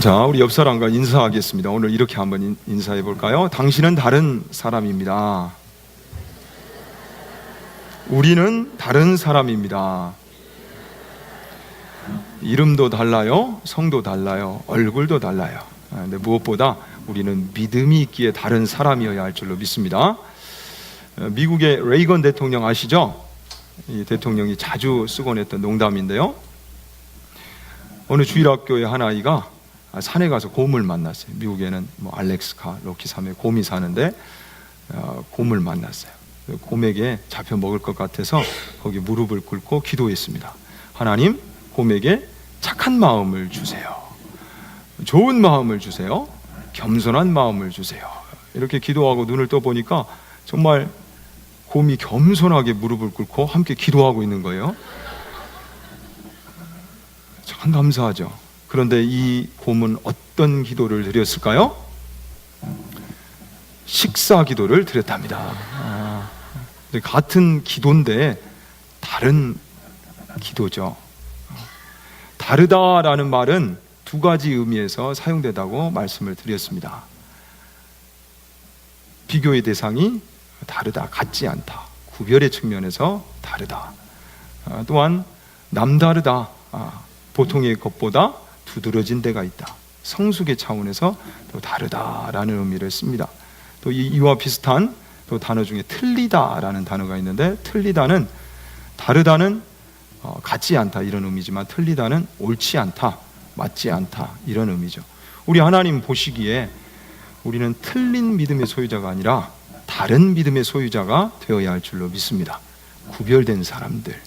자, 우리 옆 사람과 인사하겠습니다. 오늘 이렇게 한번 인사해 볼까요? 당신은 다른 사람입니다. 우리는 다른 사람입니다. 이름도 달라요, 성도 달라요, 얼굴도 달라요. 근데 무엇보다 우리는 믿음이 있기에 다른 사람이어야 할 줄로 믿습니다. 미국의 레이건 대통령 아시죠? 이 대통령이 자주 쓰곤 했던 농담인데요. 어느 주일학교의 한 아이가 산에 가서 곰을 만났어요. 미국에는 알래스카, 로키 산에 곰이 사는데 곰을 만났어요. 곰에게 잡혀 먹을 것 같아서 거기 무릎을 꿇고 기도했습니다. 하나님, 곰에게 착한 마음을 주세요. 좋은 마음을 주세요. 겸손한 마음을 주세요. 이렇게 기도하고 눈을 떠보니까 정말 곰이 겸손하게 무릎을 꿇고 함께 기도하고 있는 거예요. 참 감사하죠. 그런데 이 곰은 어떤 기도를 드렸을까요? 식사 기도를 드렸답니다. 같은 기도인데 다른 기도죠. 다르다라는 말은 두 가지 의미에서 사용되다고 말씀을 드렸습니다. 비교의 대상이 다르다, 같지 않다, 구별의 측면에서 다르다. 또한 남다르다, 보통의 것보다 두드러진 데가 있다, 성숙의 차원에서 또 다르다라는 의미를 씁니다. 또 이와 비슷한 또 단어 중에 틀리다라는 단어가 있는데, 틀리다는, 다르다는 같지 않다 이런 의미지만 틀리다는 옳지 않다, 맞지 않다 이런 의미죠. 우리 하나님 보시기에 우리는 틀린 믿음의 소유자가 아니라 다른 믿음의 소유자가 되어야 할 줄로 믿습니다. 구별된 사람들.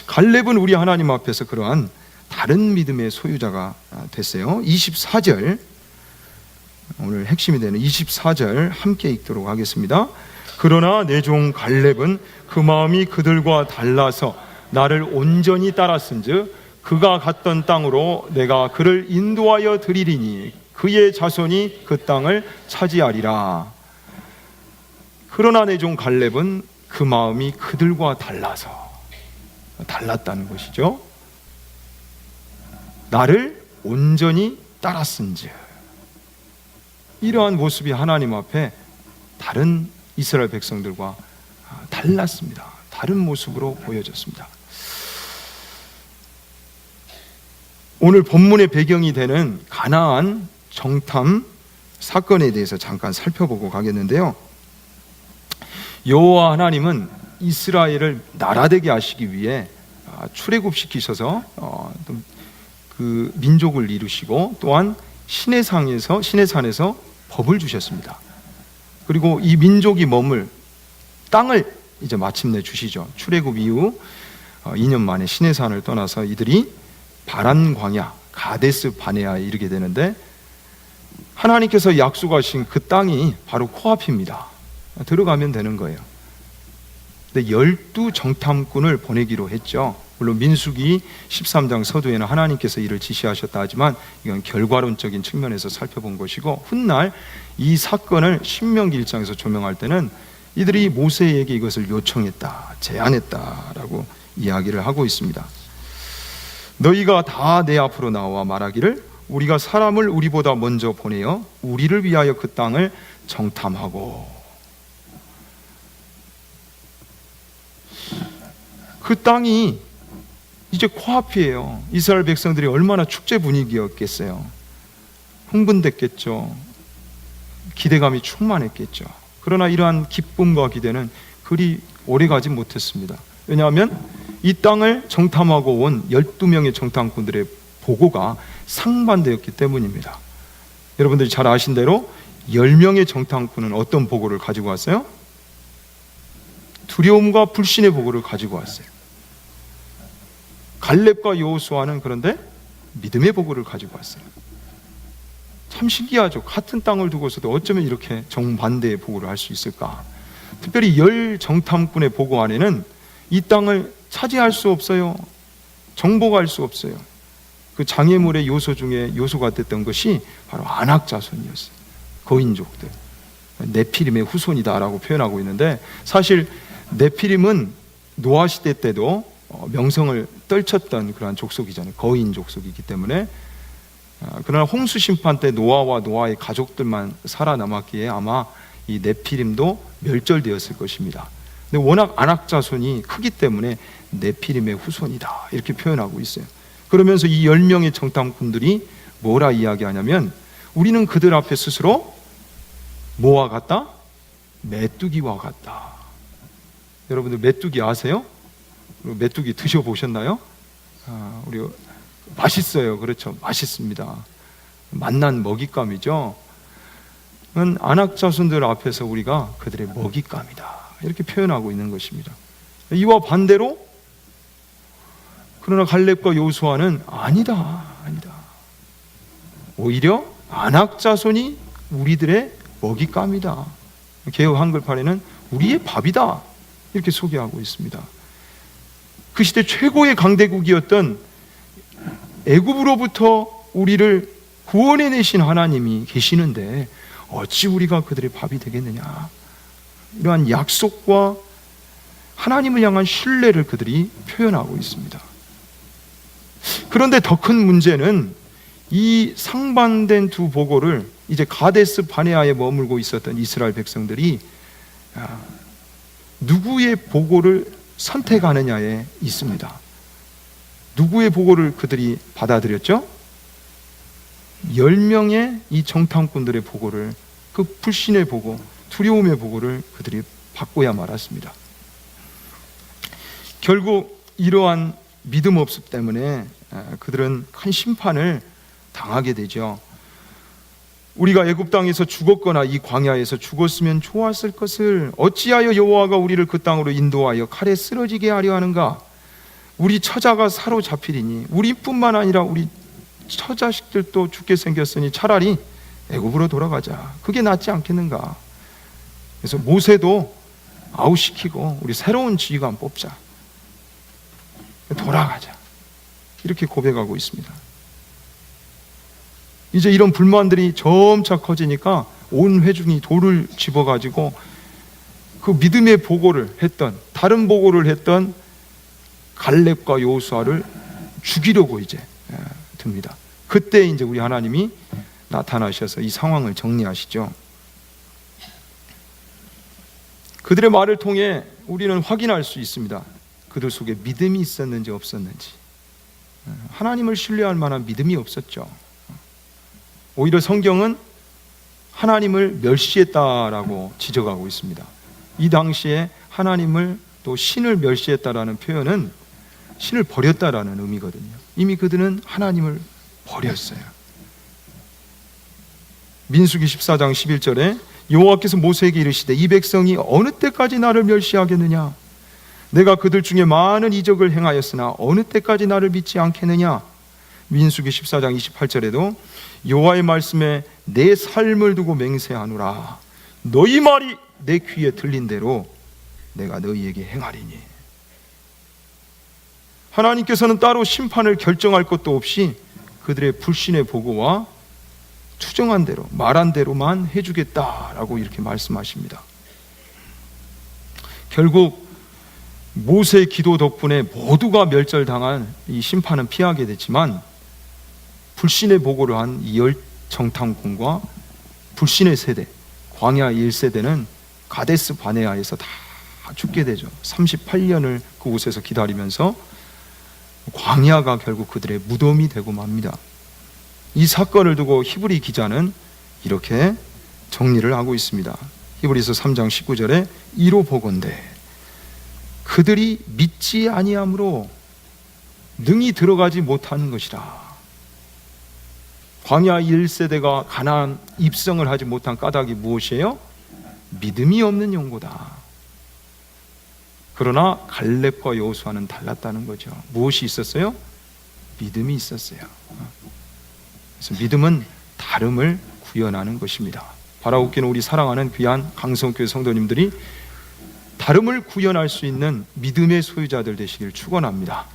갈렙은 우리 하나님 앞에서 그러한 다른 믿음의 소유자가 됐어요. 24절, 오늘 핵심이 되는 24절 함께 읽도록 하겠습니다. 그러나 내 종 갈렙은 그 마음이 그들과 달라서 나를 온전히 따랐은즉 그가 갔던 땅으로 내가 그를 인도하여 드리리니 그의 자손이 그 땅을 차지하리라. 그러나 내 종 갈렙은 그 마음이 그들과 달랐다는 것이죠. 나를 온전히 따랐은즉. 이러한 모습이 하나님 앞에 다른 이스라엘 백성들과 달랐습니다. 다른 모습으로 보여졌습니다. 오늘 본문의 배경이 되는 가나안 정탐 사건에 대해서 잠깐 살펴보고 가겠는데요. 여호와 하나님은 이스라엘을 나라되게 하시기 위해 출애굽시키셔서 그 민족을 이루시고, 또한 신의 산에서 법을 주셨습니다. 그리고 이 민족이 머물 땅을 이제 마침내 주시죠. 출애굽 이후 2년 만에 신의 산을 떠나서 이들이 바란 광야 가데스 바네아에 이르게 되는데, 하나님께서 약속하신 그 땅이 바로 코앞입니다. 들어가면 되는 거예요. 근데 12 정탐꾼을 보내기로 했죠. 물론 민수기 13장 서두에는 하나님께서 이를 지시하셨다 하지만 이건 결과론적인 측면에서 살펴본 것이고, 훗날 이 사건을 신명기 1장에서 조명할 때는 이들이 모세에게 이것을 요청했다, 제안했다라고 이야기를 하고 있습니다. 너희가 다 내 앞으로 나와 말하기를 우리가 사람을 우리보다 먼저 보내어 우리를 위하여 그 땅을 정탐하고. 그 땅이 이제 코앞이에요. 이스라엘 백성들이 얼마나 축제 분위기였겠어요. 흥분됐겠죠. 기대감이 충만했겠죠. 그러나 이러한 기쁨과 기대는 그리 오래가지 못했습니다. 왜냐하면 이 땅을 정탐하고 온 12명의 정탐꾼들의 보고가 상반되었기 때문입니다. 여러분들이 잘 아신 대로 10명의 정탐꾼은 어떤 보고를 가지고 왔어요? 두려움과 불신의 보고를 가지고 왔어요. 갈렙과 여호수아는 그런데 믿음의 보고를 가지고 왔어요. 참 신기하죠. 같은 땅을 두고서도 어쩌면 이렇게 정반대의 보고를 할 수 있을까? 특별히 10 정탐꾼의 보고 안에는 이 땅을 차지할 수 없어요, 정복할 수 없어요. 그 장애물의 요소 중에 요소가 됐던 것이 바로 아낙 자손이었어요. 거인족들, 네피림의 후손이다라고 표현하고 있는데, 사실 네피림은 노아 시대 때도 명성을 떨쳤던 그러한 족속이잖아요. 거인 족속이기 때문에 그러나 홍수 심판 때 노아와 노아의 가족들만 살아남았기에 아마 이 네피림도 멸절되었을 것입니다. 근데 워낙 안악자손이 크기 때문에 네피림의 후손이다 이렇게 표현하고 있어요. 그러면서 이 10명의 정탐꾼들이 뭐라 이야기하냐면 우리는 그들 앞에 스스로 뭐와 같다? 메뚜기와 같다. 여러분들 메뚜기 아세요? 메뚜기 드셔보셨나요? 우리 맛있어요. 그렇죠. 맛있습니다. 맛난 먹잇감이죠. 안악자손들 앞에서 우리가 그들의 먹잇감이다 이렇게 표현하고 있는 것입니다. 이와 반대로 그러나 갈렙과 여호수아는 아니다. 오히려 안악자손이 우리들의 먹잇감이다. 개역 한글판에는 우리의 밥이다 이렇게 소개하고 있습니다. 그 시대 최고의 강대국이었던 애굽으로부터 우리를 구원해내신 하나님이 계시는데 어찌 우리가 그들의 밥이 되겠느냐. 이러한 약속과 하나님을 향한 신뢰를 그들이 표현하고 있습니다. 그런데 더 큰 문제는 이 상반된 두 보고를 이제 가데스 바네아에 머물고 있었던 이스라엘 백성들이 누구의 보고를 선택하느냐에 있습니다. 누구의 보고를 그들이 받아들였죠? 10명의 이 정탐꾼들의 보고를, 그 불신의 보고, 두려움의 보고를 그들이 받고야 말았습니다. 결국 이러한 믿음 없음 때문에 그들은 큰 심판을 당하게 되죠. 우리가 애굽 땅에서 죽었거나 이 광야에서 죽었으면 좋았을 것을 어찌하여 여호와가 우리를 그 땅으로 인도하여 칼에 쓰러지게 하려 하는가? 우리 처자가 사로잡히리니 우리뿐만 아니라 우리 처자식들도 죽게 생겼으니 차라리 애굽으로 돌아가자. 그게 낫지 않겠는가? 그래서 모세도 아웃시키고 우리 새로운 지휘관 뽑자. 돌아가자. 이렇게 고백하고 있습니다. 이제 이런 불만들이 점차 커지니까 온 회중이 돌을 집어가지고 그 믿음의 보고를 했던, 다른 보고를 했던 갈렙과 여호수아를 죽이려고 이제 듭니다. 그때 이제 우리 하나님이 나타나셔서 이 상황을 정리하시죠. 그들의 말을 통해 우리는 확인할 수 있습니다. 그들 속에 믿음이 있었는지 없었는지. 하나님을 신뢰할 만한 믿음이 없었죠. 오히려 성경은 하나님을 멸시했다라고 지적하고 있습니다. 이 당시에 하나님을 또 신을 멸시했다라는 표현은 신을 버렸다라는 의미거든요. 이미 그들은 하나님을 버렸어요. 민수기 14장 11절에 여호와께서 모세에게 이르시되 이 백성이 어느 때까지 나를 멸시하겠느냐? 내가 그들 중에 많은 이적을 행하였으나 어느 때까지 나를 믿지 않겠느냐? 민수기 14장 28절에도 여호와의 말씀에 내 삶을 두고 맹세하노라. 너희 말이 내 귀에 들린 대로 내가 너희에게 행하리니. 하나님께서는 따로 심판을 결정할 것도 없이 그들의 불신의 보고와 투정한 대로, 말한 대로만 해주겠다라고 이렇게 말씀하십니다. 결국 모세의 기도 덕분에 모두가 멸절당한 이 심판은 피하게 됐지만 불신의 보고를 한 이 열 정탐꾼과 불신의 세대, 광야 1세대는 가데스 바네아에서 다 죽게 되죠. 38년을 그곳에서 기다리면서 광야가 결국 그들의 무덤이 되고 맙니다. 이 사건을 두고 히브리 기자는 이렇게 정리를 하고 있습니다. 히브리서 3장 19절에 이로 보건대 그들이 믿지 아니함으로 능히 들어가지 못하는 것이라. 광야 1세대가 가나안 입성을 하지 못한 까닭이 무엇이에요? 믿음이 없는 용고다. 그러나 갈렙과 여호수아는 달랐다는 거죠. 무엇이 있었어요? 믿음이 있었어요. 그래서 믿음은 다름을 구현하는 것입니다. 바라옵기는 우리 사랑하는 귀한 강성교회 성도님들이 다름을 구현할 수 있는 믿음의 소유자들 되시길 축원합니다.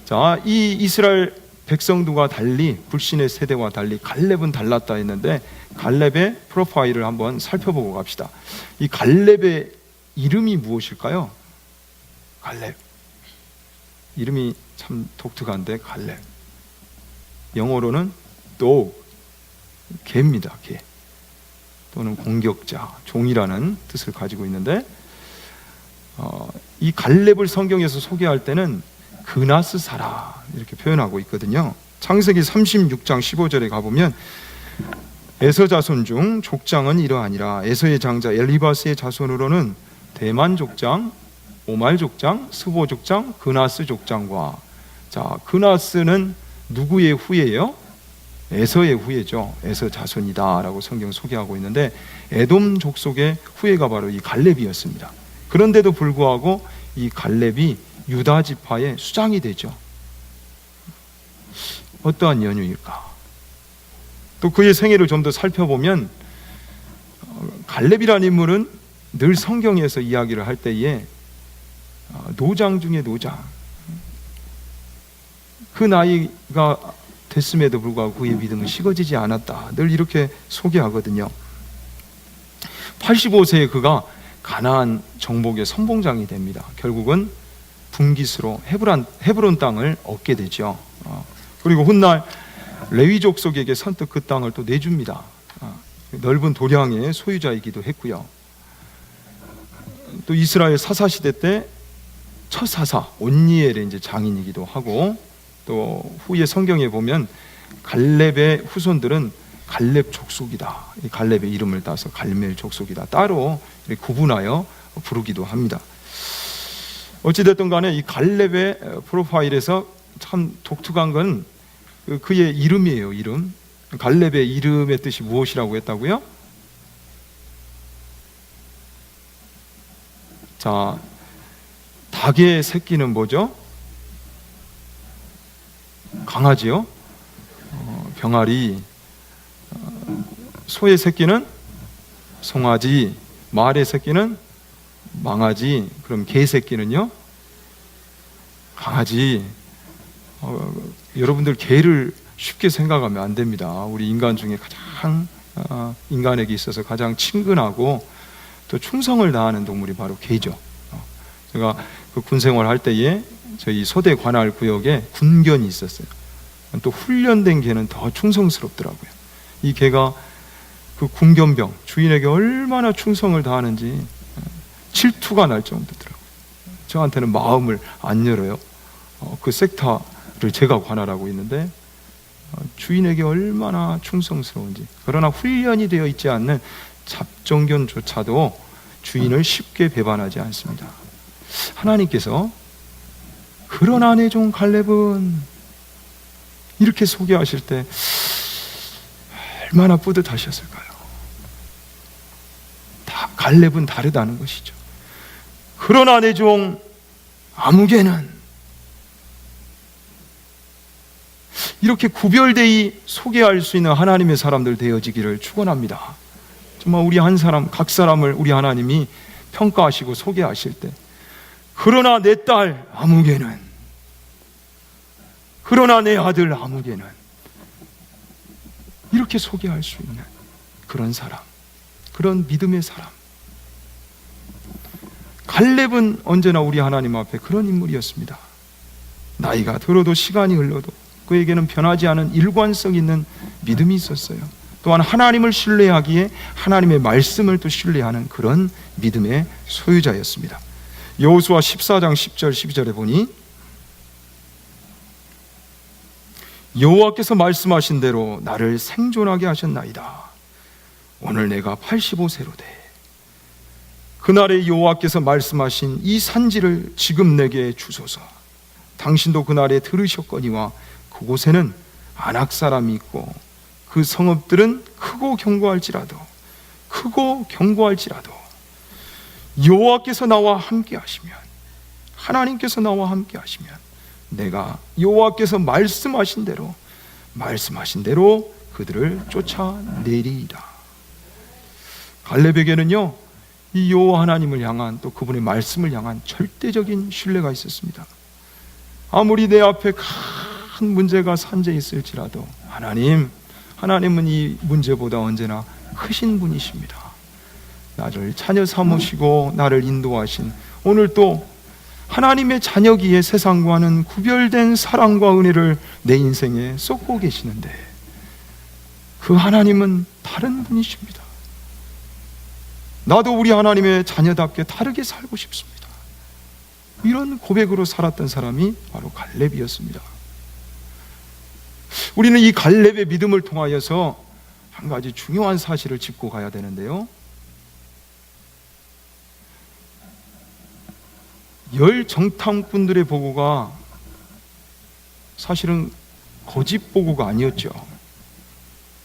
자, 이 이스라엘 백성들과 달리 불신의 세대와 달리 갈렙은 달랐다 했는데 갈렙의 프로파일을 한번 살펴보고 갑시다. 이 갈렙의 이름이 무엇일까요? 갈렙. 이름이 참 독특한데 갈렙. 영어로는 또 개입니다. 개 또는 공격자, 종이라는 뜻을 가지고 있는데 이 갈렙을 성경에서 소개할 때는 그나스사라 이렇게 표현하고 있거든요. 창세기 36장 15절에 가보면 에서 자손 중 족장은 이러하니라. 에서의 장자 엘리바스의 자손으로는 대만 족장, 오말 족장, 스보 족장, 그나스 족장과, 자, 그나스는 누구의 후예요? 에서의 후예죠. 에서 자손이다라고 성경 소개하고 있는데 에돔 족속의 후예가 바로 이 갈렙이었습니다. 그런데도 불구하고 이 갈렙이 유다 지파의 수장이 되죠. 어떠한 연유일까? 또 그의 생애를 좀 더 살펴보면 갈렙이라는 인물은 늘 성경에서 이야기를 할 때에 노장 중에 노장, 그 나이가 됐음에도 불구하고 그의 믿음은 식어지지 않았다, 늘 이렇게 소개하거든요. 85세에 그가 가나안 정복의 선봉장이 됩니다. 결국은 분깃으로 헤브론 땅을 얻게 되죠. 그리고 훗날 레위 족속에게 선뜻 그 땅을 또 내줍니다. 넓은 도량의 소유자이기도 했고요. 또 이스라엘 사사시대 때 첫 사사 온니엘의 이제 장인이기도 하고, 또 후에 성경에 보면 갈렙의 후손들은 갈렙 족속이다, 이 갈렙의 이름을 따서 갈멜 족속이다, 따로 구분하여 부르기도 합니다. 어찌됐든 간에 이 갈렙의 프로파일에서 참 독특한 건 그의 이름이에요. 이름. 갈렙의 이름의 뜻이 무엇이라고 했다고요? 자, 닭의 새끼는 뭐죠? 강아지요. 병아리. 소의 새끼는 송아지. 말의 새끼는 망아지. 그럼 개 새끼는요? 강아지. 여러분들 개를 쉽게 생각하면 안 됩니다. 우리 인간 중에 가장 인간에게 있어서 가장 친근하고 또 충성을 다하는 동물이 바로 개죠. 제가 그 군생활 할 때에 저희 소대 관할 구역에 군견이 있었어요. 또 훈련된 개는 더 충성스럽더라고요. 이 개가 그 군견병 주인에게 얼마나 충성을 다하는지 질투가 날 정도더라고요. 저한테는 마음을 안 열어요. 그 섹터를 제가 관할하고 있는데 주인에게 얼마나 충성스러운지. 그러나 훈련이 되어 있지 않는 잡종견조차도 주인을 쉽게 배반하지 않습니다. 하나님께서 그러나 내 종 갈렙은 이렇게 소개하실 때 얼마나 뿌듯하셨을까요? 갈렙은 다르다는 것이죠. 그러나 내 종 아무개는 이렇게 구별되이 소개할 수 있는 하나님의 사람들 되어지기를 축원합니다. 정말 우리 한 사람, 각 사람을 우리 하나님이 평가하시고 소개하실 때, 그러나 내 딸 아무개는, 그러나 내 아들 아무개는, 이렇게 소개할 수 있는 그런 사람, 그런 믿음의 사람. 갈렙은 언제나 우리 하나님 앞에 그런 인물이었습니다. 나이가 들어도 시간이 흘러도 그에게는 변하지 않은 일관성 있는 믿음이 있었어요. 또한 하나님을 신뢰하기에 하나님의 말씀을 또 신뢰하는 그런 믿음의 소유자였습니다. 여호수아 14장 10절 12절에 보니 여호와께서 말씀하신 대로 나를 생존하게 하셨나이다. 오늘 내가 85세로 돼. 그날에 여호와께서 말씀하신 이 산지를 지금 내게 주소서. 당신도 그날에 들으셨거니와 그곳에는 아낙 사람이 있고 그 성읍들은 크고 견고할지라도 여호와께서 나와 함께 하시면, 하나님께서 나와 함께 하시면 내가 여호와께서 말씀하신 대로 그들을 쫓아내리이다. 갈렙에게는요, 이 여호와 하나님을 향한, 또 그분의 말씀을 향한 절대적인 신뢰가 있었습니다. 아무리 내 앞에 큰 문제가 산재 있을지라도 하나님은 이 문제보다 언제나 크신 분이십니다. 나를 자녀 삼으시고 나를 인도하신, 오늘 또 하나님의 자녀기에 세상과는 구별된 사랑과 은혜를 내 인생에 쏟고 계시는데 그 하나님은 다른 분이십니다. 나도 우리 하나님의 자녀답게 다르게 살고 싶습니다. 이런 고백으로 살았던 사람이 바로 갈렙이었습니다. 우리는 이 갈렙의 믿음을 통하여서 한 가지 중요한 사실을 짚고 가야 되는데요, 열 정탐꾼들의 보고가 사실은 거짓 보고가 아니었죠.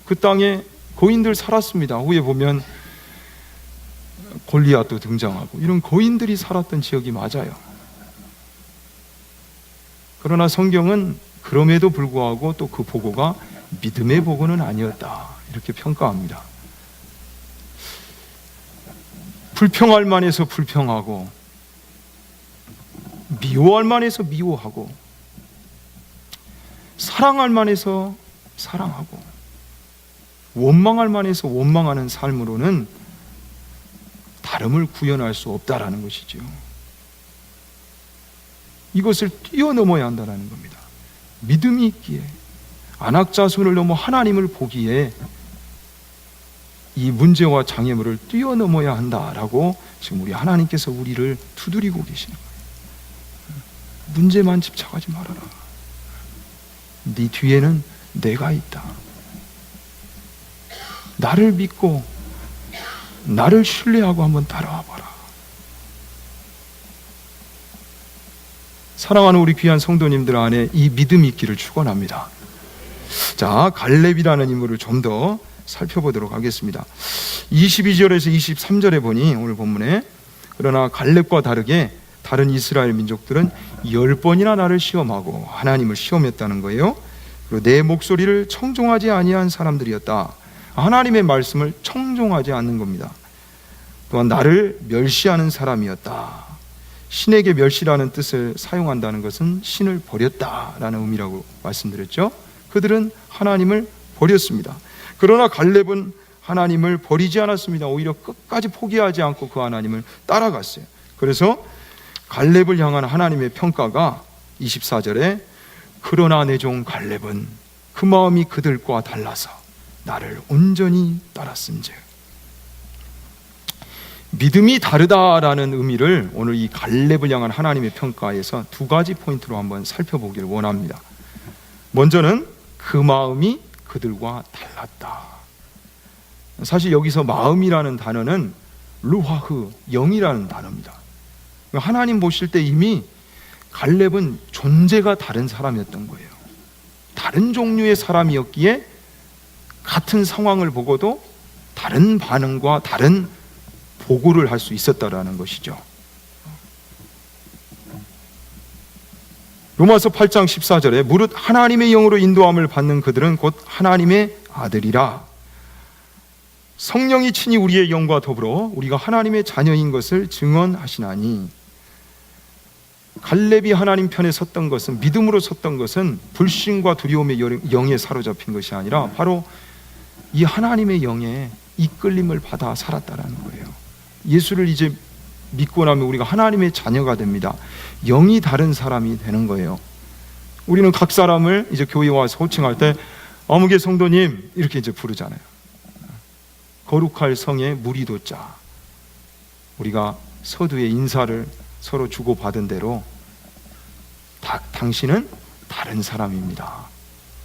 그 땅에 거인들 살았습니다. 후에 보면 골리앗도 등장하고 이런 거인들이 살았던 지역이 맞아요. 그러나 성경은 그럼에도 불구하고 또 그 보고가 믿음의 보고는 아니었다, 이렇게 평가합니다. 불평할 만해서 불평하고, 미워할 만해서 미워하고, 사랑할 만해서 사랑하고, 원망할 만해서 원망하는 삶으로는 다름을 구현할 수 없다라는 것이죠. 이것을 뛰어넘어야 한다는 겁니다. 믿음이 있기에, 안악자손을 넘어 하나님을 보기에 이 문제와 장애물을 뛰어넘어야 한다라고 지금 우리 하나님께서 우리를 두드리고 계시는 거예요. 문제만 집착하지 말아라. 네 뒤에는 내가 있다. 나를 믿고 나를 신뢰하고 한번 따라와 봐라. 사랑하는 우리 귀한 성도님들 안에 이 믿음이 있기를 축원합니다. 자, 갈렙이라는 인물을 좀 더 살펴보도록 하겠습니다. 22절에서 23절에 보니 오늘 본문에, 그러나 갈렙과 다르게 다른 이스라엘 민족들은 10번이나 나를 시험하고 하나님을 시험했다는 거예요. 그리고 내 목소리를 청종하지 아니한 사람들이었다. 하나님의 말씀을 청종하지 않는 겁니다. 또한 나를 멸시하는 사람이었다. 신에게 멸시라는 뜻을 사용한다는 것은 신을 버렸다라는 의미라고 말씀드렸죠. 그들은 하나님을 버렸습니다. 그러나 갈렙은 하나님을 버리지 않았습니다. 오히려 끝까지 포기하지 않고 그 하나님을 따라갔어요. 그래서 갈렙을 향한 하나님의 평가가 24절에, 그러나 내 종 갈렙은 그 마음이 그들과 달라서 나를 온전히 따랐은즉. 믿음이 다르다라는 의미를 오늘 이 갈렙을 향한 하나님의 평가에서 두 가지 포인트로 한번 살펴보기를 원합니다. 먼저는 그 마음이 그들과 달랐다. 사실 여기서 마음이라는 단어는 루하흐, 영이라는 단어입니다. 하나님 보실 때 이미 갈렙은 존재가 다른 사람이었던 거예요. 다른 종류의 사람이었기에 같은 상황을 보고도 다른 반응과 다른 보고를 할 수 있었다라는 것이죠. 로마서 8장 14절에 무릇 하나님의 영으로 인도함을 받는 그들은 곧 하나님의 아들이라. 성령이 친히 우리의 영과 더불어 우리가 하나님의 자녀인 것을 증언하시나니. 갈렙이 하나님 편에 섰던 것은, 믿음으로 섰던 것은 불신과 두려움의 영에 사로잡힌 것이 아니라 바로 이 하나님의 영에 이끌림을 받아 살았다라는 거예요. 예수를 이제 믿고 나면 우리가 하나님의 자녀가 됩니다. 영이 다른 사람이 되는 거예요. 우리는 각 사람을 이제 교회에 와서 호칭할 때 어묵의 성도님 이렇게 이제 부르잖아요. 거룩할 성의 무리도자. 우리가 서두에 인사를 서로 주고받은 대로 당신은 다른 사람입니다.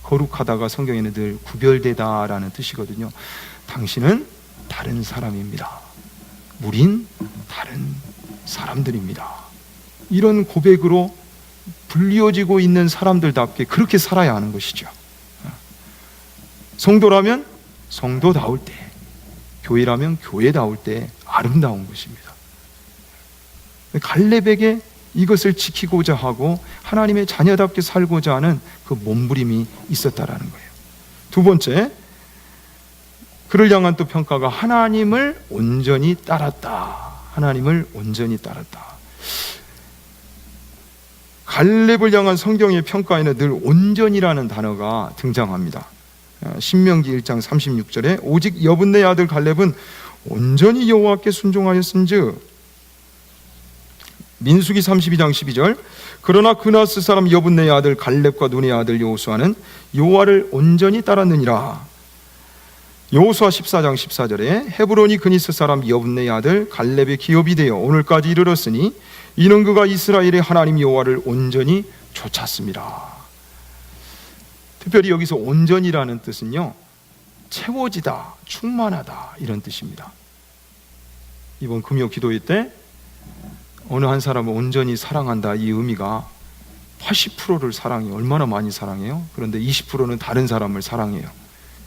거룩하다가 성경에는 늘 구별되다라는 뜻이거든요. 당신은 다른 사람입니다. 우린 다른 사람들입니다. 이런 고백으로 불리어지고 있는 사람들답게 그렇게 살아야 하는 것이죠. 성도라면 성도다울 때, 교회라면 교회다울 때 아름다운 것입니다. 갈렙에게 이것을 지키고자 하고 하나님의 자녀답게 살고자 하는 그 몸부림이 있었다라는 거예요. 두 번째, 그를 향한 또 평가가 하나님을 온전히 따랐다. 하나님을 온전히 따랐다. 갈렙을 향한 성경의 평가에는 늘 온전이라는 단어가 등장합니다. 신명기 1장 36절에 오직 여분네 아들 갈렙은 온전히 여호와께 순종하였은즉. 민수기 32장 12절 그러나 그나스 사람 여분네의 아들 갈렙과 눈의 아들 여호수아는 여호와를 온전히 따랐느니라. 여호수아 14장 14절에 헤브론이 그니스 사람 여분네의 아들 갈렙의 기업이 되어 오늘까지 이르렀으니 이는 그가 이스라엘의 하나님 여호와를 온전히 좇았습니다. 특별히 여기서 온전이라는 뜻은요, 채워지다, 충만하다 이런 뜻입니다. 이번 금요 기도회 때 어느 한 사람을 온전히 사랑한다, 이 의미가 80%를 사랑해요. 얼마나 많이 사랑해요? 그런데 20%는 다른 사람을 사랑해요.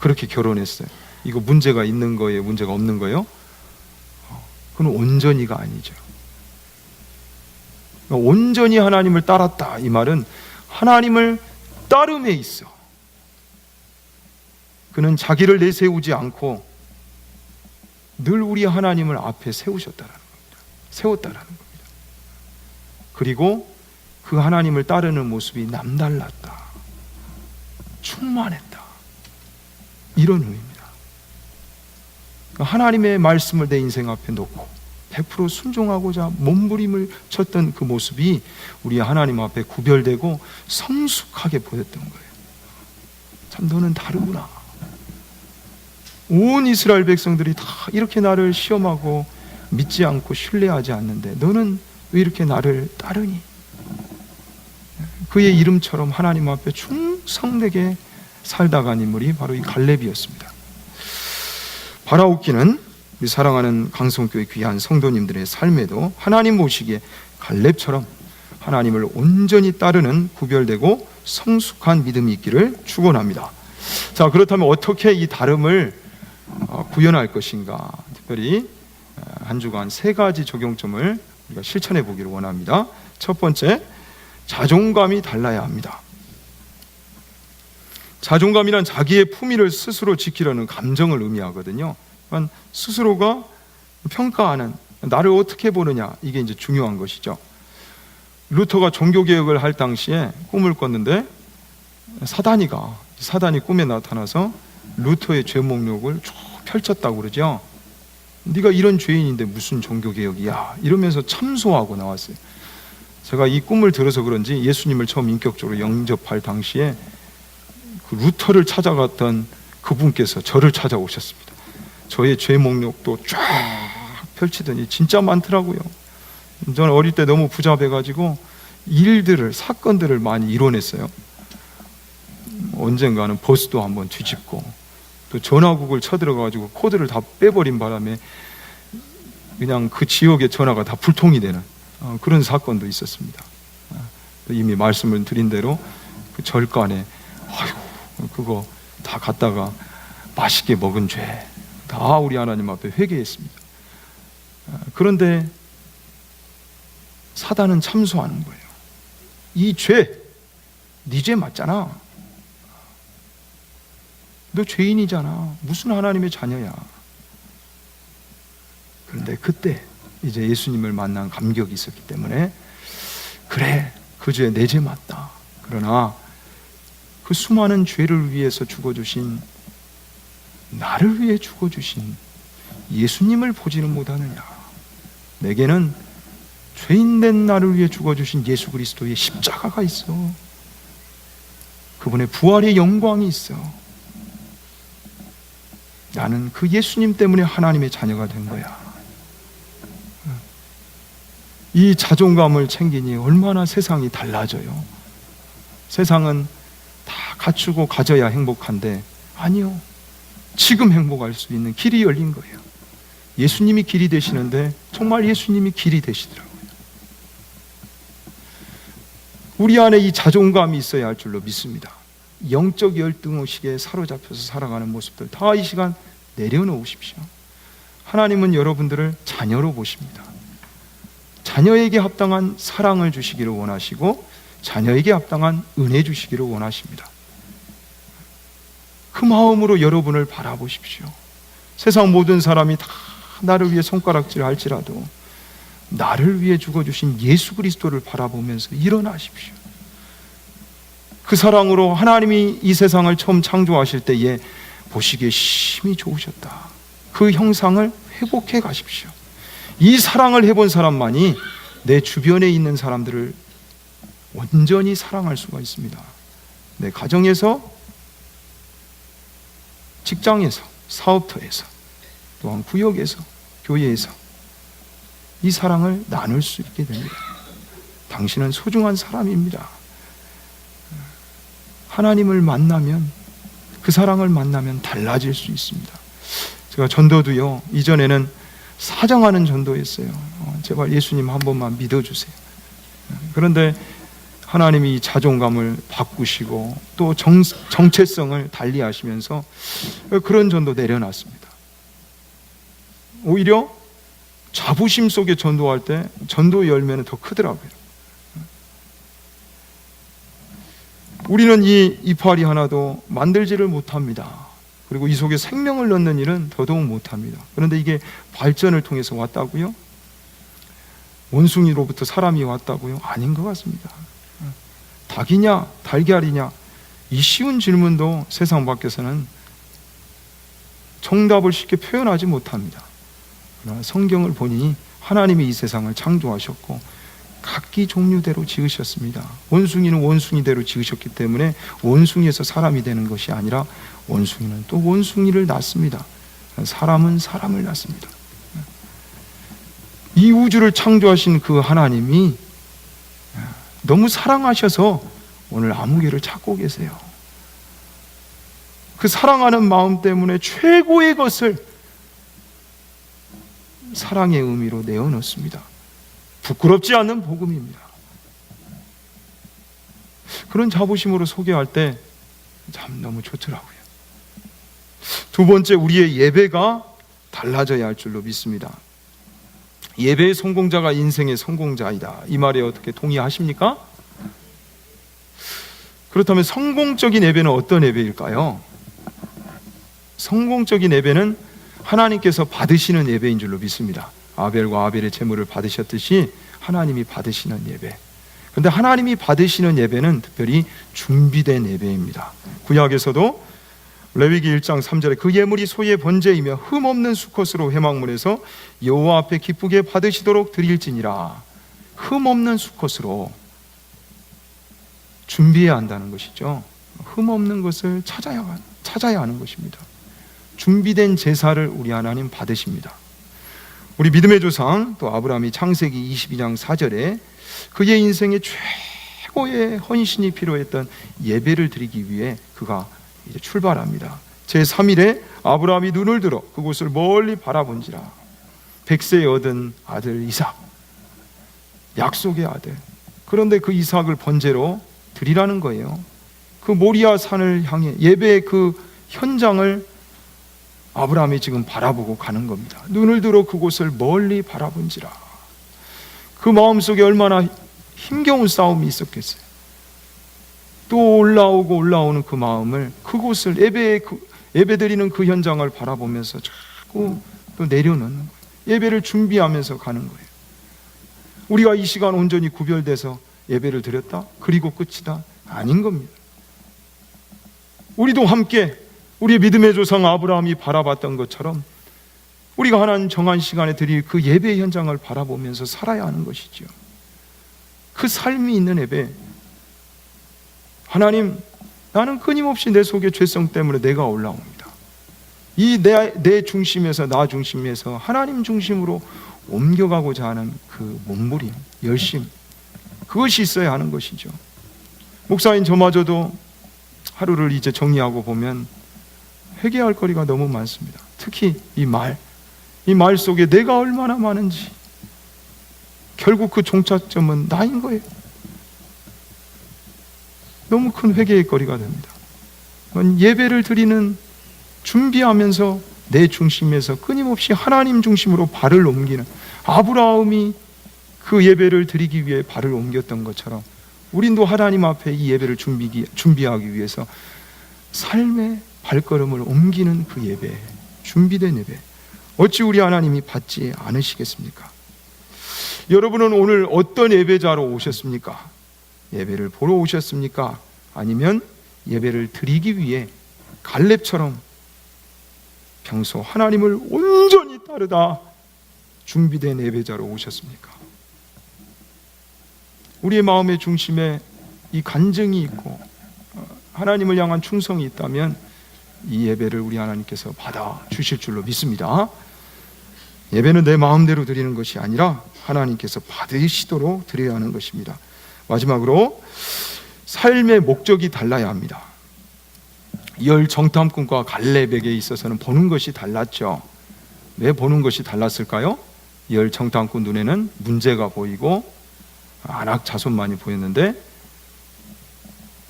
그렇게 결혼했어요. 이거 문제가 있는 거예요? 문제가 없는 거예요? 그건 온전히가 아니죠. 온전히 하나님을 따랐다, 이 말은 하나님을 따름에 있어. 그는 자기를 내세우지 않고 늘 우리 하나님을 앞에 세우셨다라는 겁니다. 세웠다라는 겁니다. 그리고 그 하나님을 따르는 모습이 남달랐다, 충만했다, 이런 의미입니다. 하나님의 말씀을 내 인생 앞에 놓고 100% 순종하고자 몸부림을 쳤던 그 모습이 우리 하나님 앞에 구별되고 성숙하게 보였던 거예요. 참 너는 다르구나. 온 이스라엘 백성들이 다 이렇게 나를 시험하고 믿지 않고 신뢰하지 않는데 너는 왜 이렇게 나를 따르니? 그의 이름처럼 하나님 앞에 충성되게 살다 간 인물이 바로 이 갈렙이었습니다. 바라옵기는 우리 사랑하는 강성교회 귀한 성도님들의 삶에도 하나님 보시기에 갈렙처럼 하나님을 온전히 따르는 구별되고 성숙한 믿음이 있기를 축원합니다. 자, 그렇다면 어떻게 이 다름을 구현할 것인가? 특별히 한 주간 3가지 적용점을 우리가 실천해 보기를 원합니다. 첫 번째, 자존감이 달라야 합니다. 자존감이란 자기의 품위를 스스로 지키려는 감정을 의미하거든요. 그러니까 스스로가 평가하는, 나를 어떻게 보느냐, 이게 이제 중요한 것이죠. 루터가 종교개혁을 할 당시에 꿈을 꿨는데 사단이 꿈에 나타나서 루터의 죄 목록을 쭉 펼쳤다고 그러죠. 네가 이런 죄인인데 무슨 종교개혁이야, 이러면서 참소하고 나왔어요. 제가 이 꿈을 들어서 그런지 예수님을 처음 인격적으로 영접할 당시에 그 루터를 찾아갔던 그분께서 저를 찾아오셨습니다. 저의 죄 목록도 쫙 펼치더니 진짜 많더라고요. 저는 어릴 때 너무 부자돼가지고 사건들을 많이 이뤄냈어요. 언젠가는 버스도 한번 뒤집고 또 전화국을 쳐들어가지고 코드를 다 빼버린 바람에 그냥 그 지역의 전화가 다 불통이 되는 그런 사건도 있었습니다. 이미 말씀을 드린 대로 그 절간에 그거 다 갖다가 맛있게 먹은 죄 다 우리 하나님 앞에 회개했습니다. 그런데 사단은 참소하는 거예요. 이 죄, 네 죄 맞잖아. 너 죄인이잖아. 무슨 하나님의 자녀야. 그런데 그때 이제 예수님을 만난 감격이 있었기 때문에 그래, 그 죄 내 죄 맞다. 그러나 그 수많은 죄를 위해서 죽어주신, 나를 위해 죽어주신 예수님을 보지는 못하느냐. 내게는 죄인된 나를 위해 죽어주신 예수 그리스도의 십자가가 있어. 그분의 부활의 영광이 있어. 나는 그 예수님 때문에 하나님의 자녀가 된 거야. 이 자존감을 챙기니 얼마나 세상이 달라져요. 세상은 다 갖추고 가져야 행복한데 아니요. 지금 행복할 수 있는 길이 열린 거예요. 예수님이 길이 되시는데 정말 예수님이 길이 되시더라고요. 우리 안에 이 자존감이 있어야 할 줄로 믿습니다. 영적 열등의식에 사로잡혀서 살아가는 모습들 다 이 시간 내려놓으십시오. 하나님은 여러분들을 자녀로 보십니다. 자녀에게 합당한 사랑을 주시기를 원하시고 자녀에게 합당한 은혜 주시기를 원하십니다. 그 마음으로 여러분을 바라보십시오. 세상 모든 사람이 다 나를 위해 손가락질 할지라도 나를 위해 죽어주신 예수 그리스도를 바라보면서 일어나십시오. 그 사랑으로 하나님이 이 세상을 처음 창조하실 때에 보시기에 심히 좋으셨다. 그 형상을 회복해 가십시오. 이 사랑을 해본 사람만이 내 주변에 있는 사람들을 온전히 사랑할 수가 있습니다. 내 가정에서, 직장에서, 사업터에서, 또한 구역에서, 교회에서 이 사랑을 나눌 수 있게 됩니다. 당신은 소중한 사람입니다. 하나님을 만나면, 그 사랑을 만나면 달라질 수 있습니다. 제가 전도도요, 이전에는 사정하는 전도였어요. 제발 예수님 한 번만 믿어주세요. 그런데 하나님이 자존감을 바꾸시고 또 정체성을 달리하시면서 그런 전도 내려놨습니다. 오히려 자부심 속에 전도할 때 전도 열매는 더 크더라고요. 우리는 이 이파리 하나도 만들지를 못합니다. 그리고 이 속에 생명을 넣는 일은 더더욱 못합니다. 그런데 이게 발전을 통해서 왔다고요? 원숭이로부터 사람이 왔다고요? 아닌 것 같습니다. 닭이냐 달걀이냐, 이 쉬운 질문도 세상 밖에서는 정답을 쉽게 표현하지 못합니다. 그러나 성경을 보니 하나님이 이 세상을 창조하셨고 각기 종류대로 지으셨습니다. 원숭이는 원숭이대로 지으셨기 때문에 원숭이에서 사람이 되는 것이 아니라 원숭이는 또 원숭이를 낳습니다. 사람은 사람을 낳습니다. 이 우주를 창조하신 그 하나님이 너무 사랑하셔서 오늘 아무개를 찾고 계세요. 그 사랑하는 마음 때문에 최고의 것을 사랑의 의미로 내어놓습니다. 부끄럽지 않는 복음입니다. 그런 자부심으로 소개할 때 참 너무 좋더라고요. 두 번째, 우리의 예배가 달라져야 할 줄로 믿습니다. 예배의 성공자가 인생의 성공자이다. 이 말에 어떻게 동의하십니까? 그렇다면 성공적인 예배는 어떤 예배일까요? 성공적인 예배는 하나님께서 받으시는 예배인 줄로 믿습니다. 아벨과 아벨의 제물을 받으셨듯이 하나님이 받으시는 예배. 그런데 하나님이 받으시는 예배는 특별히 준비된 예배입니다. 구약에서도 레위기 1장 3절에 그 예물이 소의 번제이며 흠없는 수컷으로 회막문에서 여호와 앞에 기쁘게 받으시도록 드릴지니라. 흠없는 수컷으로 준비해야 한다는 것이죠. 흠없는 것을 찾아야 하는 것입니다. 준비된 제사를 우리 하나님 받으십니다. 우리 믿음의 조상 또 아브라함이 창세기 22장 4절에 그의 인생에 최고의 헌신이 필요했던 예배를 드리기 위해 그가 이제 출발합니다. 제3일에 아브라함이 눈을 들어 그곳을 멀리 바라본지라. 100세에 얻은 아들 이삭, 약속의 아들. 그런데 그 이삭을 번제로 드리라는 거예요. 그 모리아 산을 향해 예배의 그 현장을 아브라함이 지금 바라보고 가는 겁니다. 눈을 들어 그곳을 멀리 바라본지라. 그 마음속에 얼마나 힘겨운 싸움이 있었겠어요. 또 올라오고 올라오는 그 마음을, 그곳을 예배드리는 그 현장을 바라보면서 자꾸 또 내려놓는 거예요. 예배를 준비하면서 가는 거예요. 우리가 이 시간 온전히 구별돼서 예배를 드렸다? 그리고 끝이다? 아닌 겁니다. 우리도 함께 우리의 믿음의 조상 아브라함이 바라봤던 것처럼 우리가 하나님 정한 시간에 드릴 그 예배 현장을 바라보면서 살아야 하는 것이죠. 그 삶이 있는 예배. 하나님, 나는 끊임없이 내 속의 죄성 때문에 내가 올라옵니다. 이 내 중심에서, 나 중심에서 하나님 중심으로 옮겨가고자 하는 그 몸부림, 열심, 그것이 있어야 하는 것이죠. 목사인 저마저도 하루를 이제 정리하고 보면 회개할 거리가 너무 많습니다. 특히 이 말 속에 내가 얼마나 많은지. 결국 그 종착점은 나인 거예요. 너무 큰 회개의 거리가 됩니다. 예배를 드리는 준비하면서 내 중심에서 끊임없이 하나님 중심으로 발을 옮기는, 아브라함이 그 예배를 드리기 위해 발을 옮겼던 것처럼 우린도 하나님 앞에 이 예배를 준비하기 위해서 삶의 발걸음을 옮기는 그 예배, 준비된 예배, 어찌 우리 하나님이 받지 않으시겠습니까? 여러분은 오늘 어떤 예배자로 오셨습니까? 예배를 보러 오셨습니까? 아니면 예배를 드리기 위해 갈렙처럼 평소 하나님을 온전히 따르다 준비된 예배자로 오셨습니까? 우리의 마음의 중심에 이 간증이 있고 하나님을 향한 충성이 있다면 이 예배를 우리 하나님께서 받아 주실 줄로 믿습니다. 예배는 내 마음대로 드리는 것이 아니라 하나님께서 받으시도록 드려야 하는 것입니다. 마지막으로 삶의 목적이 달라야 합니다. 열 정탐꾼과 갈렙에게 있어서는 보는 것이 달랐죠. 왜 보는 것이 달랐을까요? 열 정탐꾼 눈에는 문제가 보이고 안악 자손만이 보였는데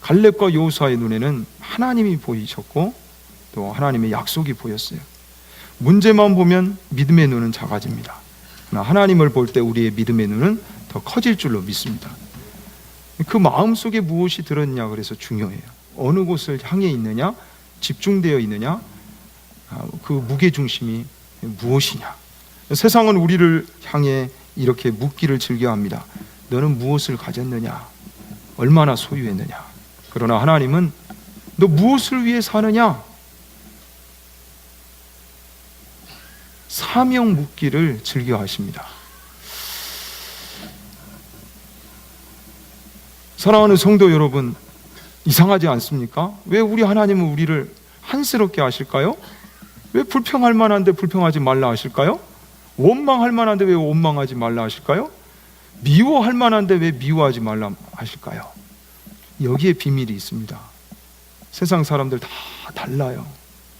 갈렙과 여호수아의 눈에는 하나님이 보이셨고 또 하나님의 약속이 보였어요. 문제만 보면 믿음의 눈은 작아집니다. 그러나 하나님을 볼 때 우리의 믿음의 눈은 더 커질 줄로 믿습니다. 그 마음속에 무엇이 들었냐 그래서 중요해요. 어느 곳을 향해 있느냐, 집중되어 있느냐, 그 무게중심이 무엇이냐. 세상은 우리를 향해 이렇게 묻기를 즐겨합니다. 너는 무엇을 가졌느냐, 얼마나 소유했느냐. 그러나 하나님은 너 무엇을 위해 사느냐, 사명 묻기를 즐겨하십니다. 사랑하는 성도 여러분, 이상하지 않습니까? 왜 우리 하나님은 우리를 한스럽게 하실까요? 왜 불평할 만한데 불평하지 말라 하실까요? 원망할 만한데 왜 원망하지 말라 하실까요? 미워할 만한데 왜 미워하지 말라 하실까요? 여기에 비밀이 있습니다. 세상 사람들 다 달라요.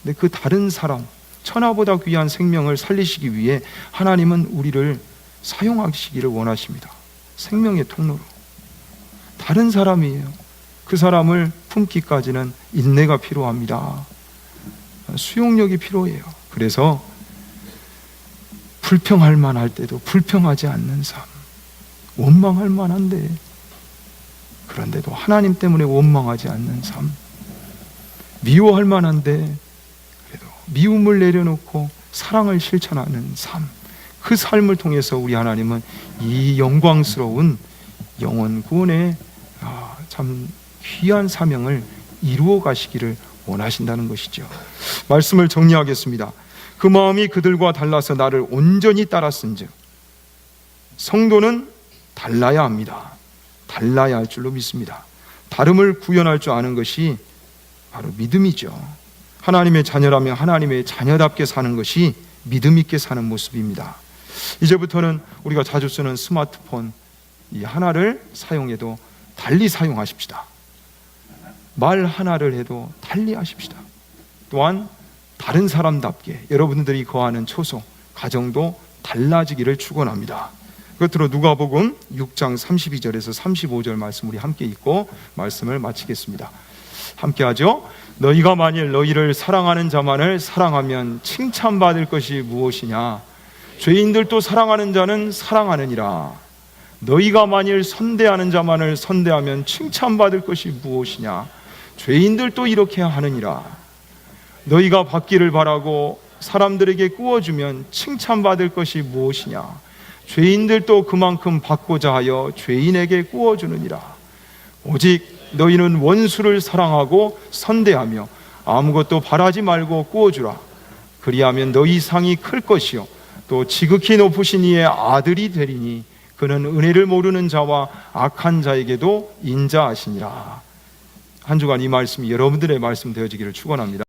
근데 그 다른 사람, 천하보다 귀한 생명을 살리시기 위해 하나님은 우리를 사용하시기를 원하십니다. 생명의 통로로. 다른 사람이에요. 그 사람을 품기까지는 인내가 필요합니다. 수용력이 필요해요. 그래서 불평할 만할 때도 불평하지 않는 삶, 원망할 만한데 그런데도 하나님 때문에 원망하지 않는 삶, 미워할 만한데 그래도 미움을 내려놓고 사랑을 실천하는 삶, 그 삶을 통해서 우리 하나님은 이 영광스러운 영혼 구원의 참 귀한 사명을 이루어 가시기를 원하신다는 것이죠. 말씀을 정리하겠습니다. 그 마음이 그들과 달라서 나를 온전히 따랐은즉, 성도는 달라야 합니다. 달라야 할 줄로 믿습니다. 다름을 구현할 줄 아는 것이 바로 믿음이죠. 하나님의 자녀라면 하나님의 자녀답게 사는 것이 믿음 있게 사는 모습입니다. 이제부터는 우리가 자주 쓰는 스마트폰 이 하나를 사용해도 달리 사용하십시다. 말 하나를 해도 달리 하십시다. 또한 다른 사람답게 여러분들이 거하는 처소, 가정도 달라지기를 축원합니다. 끝으로 누가복음 6장 32절에서 35절 말씀 우리 함께 읽고 말씀을 마치겠습니다. 함께 하죠. 너희가 만일 너희를 사랑하는 자만을 사랑하면 칭찬받을 것이 무엇이냐? 죄인들도 사랑하는 자는 사랑하느니라. 너희가 만일 선대하는 자만을 선대하면 칭찬받을 것이 무엇이냐? 죄인들도 이렇게 하느니라. 너희가 받기를 바라고 사람들에게 꾸어주면 칭찬받을 것이 무엇이냐? 죄인들도 그만큼 받고자 하여 죄인에게 꾸어주느니라. 오직 너희는 원수를 사랑하고 선대하며 아무것도 바라지 말고 꾸어주라. 그리하면 너희 상이 클 것이요 또 지극히 높으신 이의 아들이 되리니 그는 은혜를 모르는 자와 악한 자에게도 인자하시니라. 한 주간 이 말씀이 여러분들의 말씀 되어지기를 축원합니다.